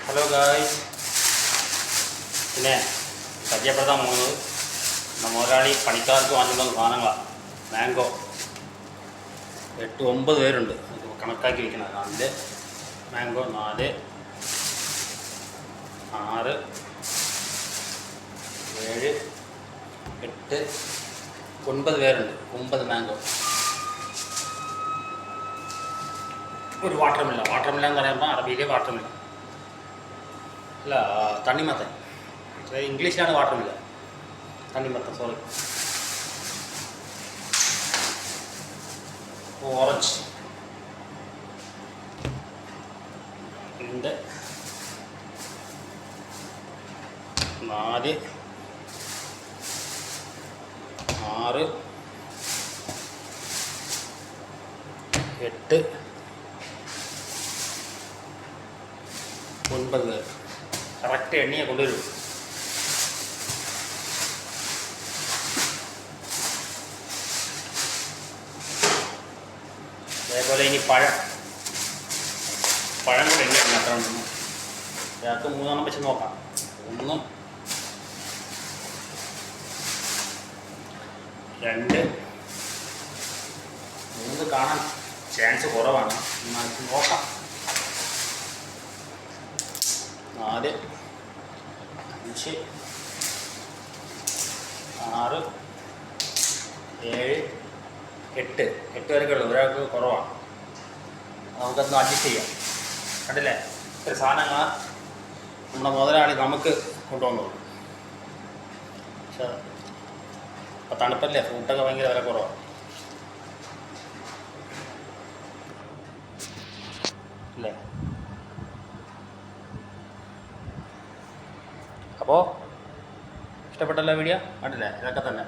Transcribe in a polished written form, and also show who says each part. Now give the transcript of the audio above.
Speaker 1: Hello guys, പിന്നെ പരിചയപ്പെടുത്താൻ പോകുന്നത് മുതലാളി പണിക്കാർക്ക് വാങ്ങിക്കുന്ന സാധനങ്ങളാണ്. മാംഗോ 8-9 പേരുണ്ട് കണക്കാക്കി വയ്ക്കുന്നത്. 4 മാംഗോ, 4, 6, 7, 8, 9 പേരുണ്ട്. 9 മാംഗോ. ഒരു വാട്ടർമില്ല എന്ന് പറയുമ്പോൾ അറബിയിലെ വാട്ടർമില്ല അല്ല, തണ്ണിമത്തൻ. ഇംഗ്ലീഷിലാണ് വാട്ടർമില്ല, തണ്ണിമത്തൻ. സോറി, ഓറഞ്ച് ഉണ്ട്. 4, 6, 8, 9 പേർ. കറക്റ്റ് എണ്ണിയെ കൊണ്ടുവരും. അതേപോലെ ഇനി പഴം കൂടെ എണ്ണിയാണ് അത്ര ഉണ്ടെന്ന്. ഒരാൾക്ക് 3 വെച്ച് നോക്കാം. 1, 2, 3 കാണാൻ ചാൻസ് കുറവാണ്. നോക്കാം. 4, 5, 6, 7, 8 വരെയൊക്കെ ഉള്ളു. ഒരാൾക്ക് കുറവാണ്. നമുക്കൊന്ന് അഡ്ജസ്റ്റ് ചെയ്യാം. കണ്ടില്ലേ, ഇത്ര സാധനങ്ങൾ നമ്മുടെ മുതലാളി നമുക്ക് കൊണ്ടുവന്നുള്ളൂ. പക്ഷേ ഇപ്പം തണുപ്പല്ലേ, ഫ്രൂട്ടൊക്കെ ഭയങ്കര വില കുറവാണ് അല്ലേ. അപ്പോൾ ഇഷ്ടപ്പെട്ടല്ലോ വീഡിയോ? കണ്ടില്ലേ, ഇതൊക്കെ തന്നെ.